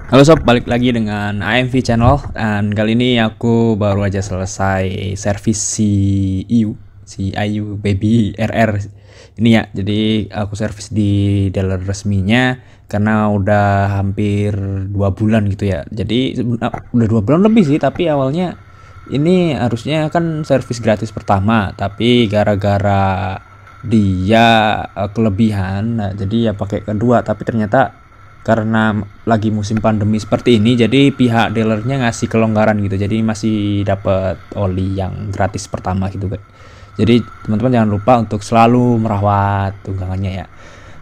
Halo sob, balik lagi dengan AMV Channel. Dan kali ini aku baru aja selesai servis si IU Baby RR ini ya. Jadi aku servis di dealer resminya karena udah hampir 2 bulan gitu ya. Jadi udah 2 bulan lebih sih, tapi awalnya ini harusnya kan servis gratis pertama, tapi gara-gara dia kelebihan, nah jadi ya pakai kedua. Tapi ternyata karena lagi musim pandemi seperti ini, jadi pihak dealernya ngasih kelonggaran gitu, jadi masih dapat oli yang gratis pertama gitu guys. Jadi teman-teman jangan lupa untuk selalu merawat tunggangannya ya.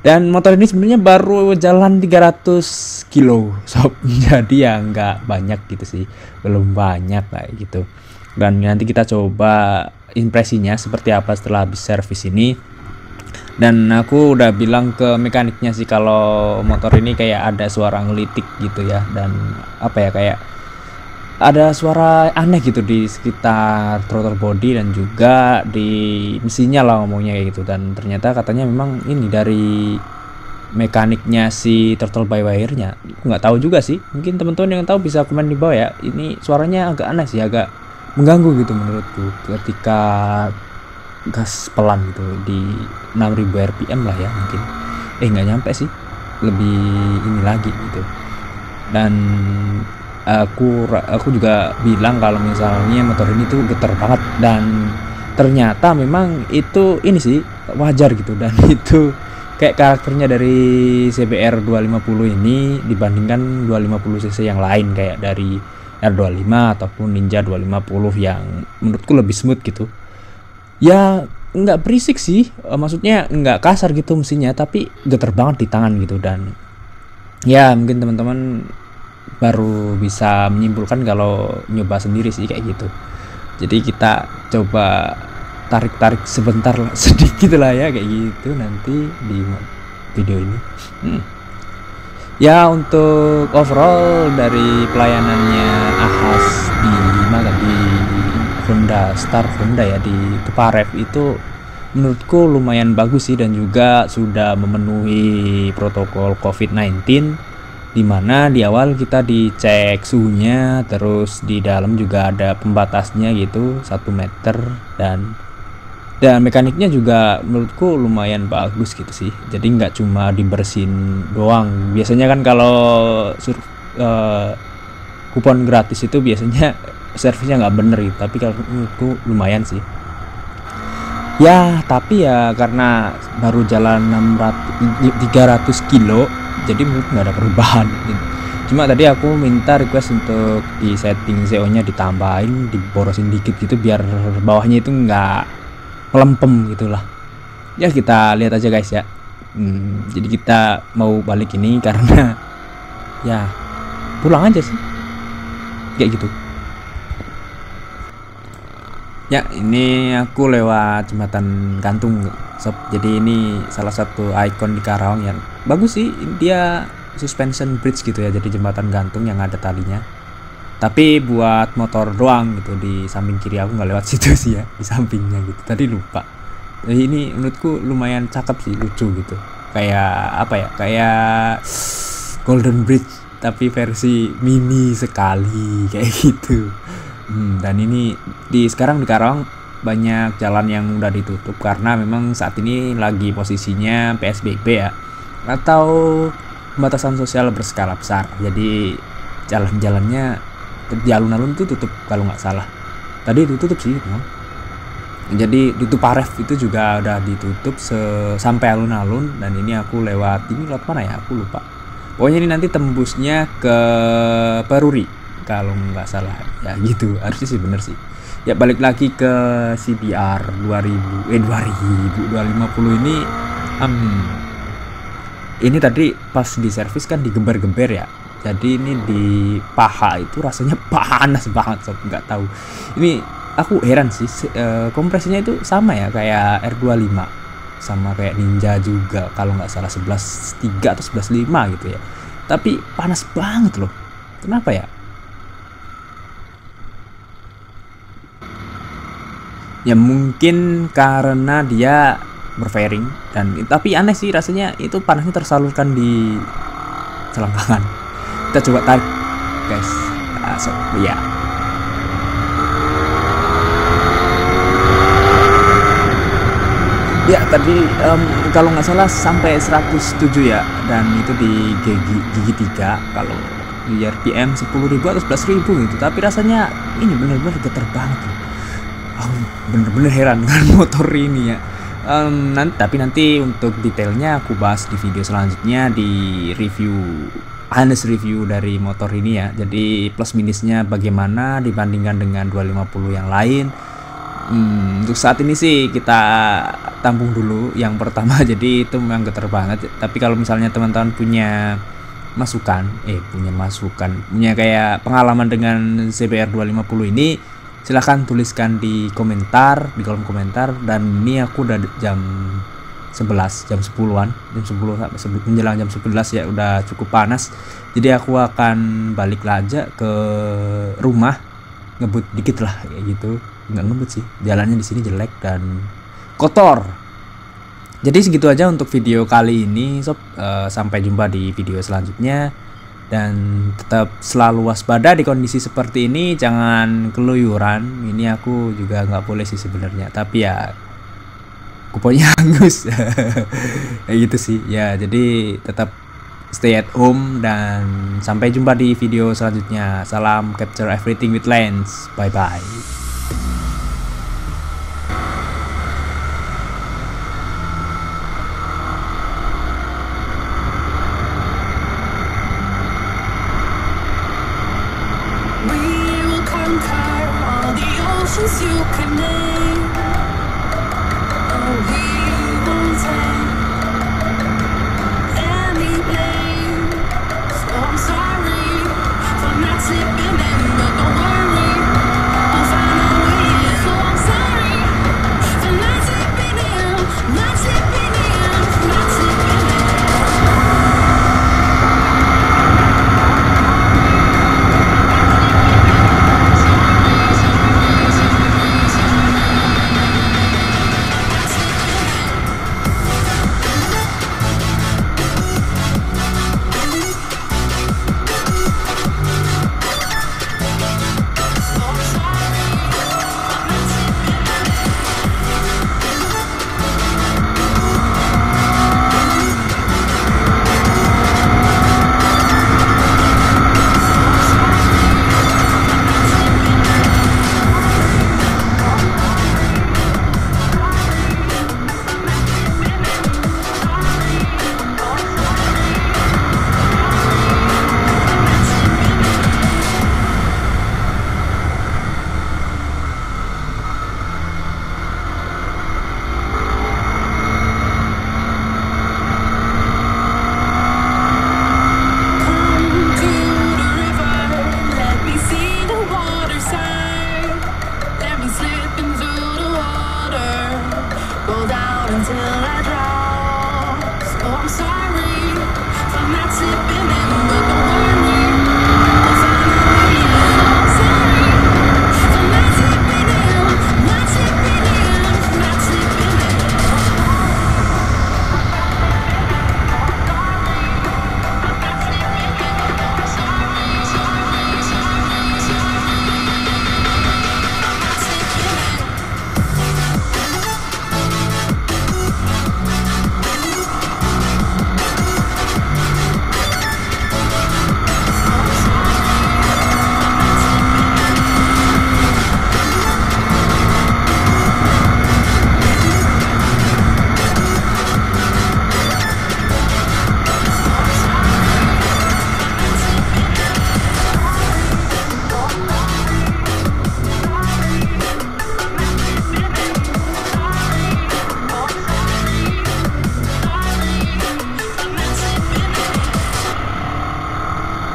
Dan motor ini sebenarnya baru jalan 300 kilo sob. Jadi ya nggak banyak gitu sih, belum banyak kayak gitu. Dan nanti kita coba impresinya seperti apa setelah habis servis ini. Dan aku udah bilang ke mekaniknya sih kalau motor ini kayak ada suara ngelitik gitu ya, dan apa ya, kayak ada suara aneh gitu di sekitar throttle body dan juga di mesinnya lah ngomongnya kayak gitu. Dan ternyata katanya memang ini dari mekaniknya si throttle by wire-nya. Nggak tahu juga sih, mungkin teman-teman yang tahu bisa komen di bawah ya. Ini suaranya agak aneh sih, agak mengganggu gitu menurutku ketika gas pelan gitu di 6000 rpm lah ya mungkin. Nggak nyampe sih, lebih ini lagi gitu. Dan aku juga bilang kalau misalnya motor ini tuh getar banget, dan ternyata memang itu ini sih wajar gitu. Dan itu kayak karakternya dari CBR 250 ini dibandingkan 250 cc yang lain, kayak dari R25 ataupun Ninja 250 yang menurutku lebih smooth gitu ya. Nggak berisik sih, maksudnya nggak kasar gitu mesinnya, tapi getar banget di tangan gitu. Dan ya mungkin teman-teman baru bisa menyimpulkan kalau nyoba sendiri sih kayak gitu. Jadi kita coba tarik-tarik sebentar lah, sedikit lah ya kayak gitu nanti di video ini. Ya, untuk overall dari pelayanannya Ahas di mana, di Honda Star Honda ya, di Tuparev itu menurutku lumayan bagus sih, dan juga sudah memenuhi protokol COVID-19, dimana di awal kita dicek suhunya, terus di dalam juga ada pembatasnya gitu 1 meter. Dan mekaniknya juga menurutku lumayan bagus gitu sih, jadi nggak cuma dibersihin doang. Biasanya kan kalau kupon gratis itu biasanya servisnya nggak bener gitu, tapi kalau menurutku lumayan sih ya. Tapi ya karena baru jalan 300 kilo, jadi menurut nggak ada perubahan gitu. Cuma tadi aku minta request untuk di setting CO nya ditambahin, diborosin dikit gitu biar bawahnya itu nggak pelempem gitulah ya. Kita lihat aja guys ya. Jadi kita mau balik ini karena ya pulang aja sih kayak gitu ya. Ini aku lewat jembatan gantung sob. Jadi ini salah satu ikon di Karawang yang bagus sih, dia suspension bridge gitu ya, jadi jembatan gantung yang ada talinya, tapi buat motor doang gitu. Di samping kiri aku nggak lewat situ sih ya, di sampingnya gitu, tadi lupa. Ini menurutku lumayan cakep sih, lucu gitu, kayak apa ya, kayak Golden Bridge tapi versi mini sekali kayak gitu. Dan ini sekarang di Karawang banyak jalan yang udah ditutup karena memang saat ini lagi posisinya PSBB ya, atau pembatasan sosial berskala besar. Jadi jalan-jalannya di alun-alun tuh tutup kalau nggak salah. Tadi ditutup sih memang. Jadi di Tuparev itu juga udah ditutup sampai alun-alun. Dan ini aku lewat mana ya, aku lupa. Pokoknya ini nanti tembusnya ke Peruri kalau nggak salah ya gitu, harusnya sih bener sih ya. Balik lagi ke CBR 250 ini. Ini tadi pas di servis kan digeber-geber ya, jadi ini di paha itu rasanya panas banget sob. Nggak tahu, ini aku heran sih, kompresinya itu sama ya kayak R25, sama kayak Ninja juga kalau nggak salah 11.3 atau 11.5 gitu ya, tapi panas banget loh. Kenapa ya? Ya mungkin karena dia berfairing, dan tapi aneh sih rasanya itu panasnya tersalurkan di selangkangan. Kita coba tarik guys. Ya. Ya tadi kalau nggak salah sampai 107 ya, dan itu di gigi 3. Kalau di RPM 10.000 atau 11.000 gitu, tapi rasanya ini bener-bener getar banget loh. Bener-bener heran dengan motor ini ya. Tapi nanti untuk detailnya aku bahas di video selanjutnya, di review, honest review dari motor ini ya. Jadi plus minusnya bagaimana dibandingkan dengan 250 yang lain. Untuk saat ini sih kita tampung dulu yang pertama. Jadi itu memang getar banget. Tapi kalau misalnya teman-teman punya punya kayak pengalaman dengan CBR 250 ini, silahkan tuliskan di komentar, di kolom komentar. Dan ini aku udah jam 11, jam 10-an, jam 10 menjelang jam 11 ya, udah cukup panas. Jadi aku akan balik aja ke rumah, ngebut dikit lah kayak gitu. Nggak ngebut sih, jalannya di sini jelek dan kotor. Jadi segitu aja untuk video kali ini sob. Sampai jumpa di video selanjutnya, dan tetap selalu waspada di kondisi seperti ini, jangan keluyuran. Ini aku juga nggak boleh sih sebenarnya, tapi ya kuponnya hangus. Kayak gitu sih ya. Jadi tetap stay at home, dan sampai jumpa di video selanjutnya. Salam capture everything with lens. Bye bye. You can name. Oh, we won't take any blame. So I'm sorry for not tipping.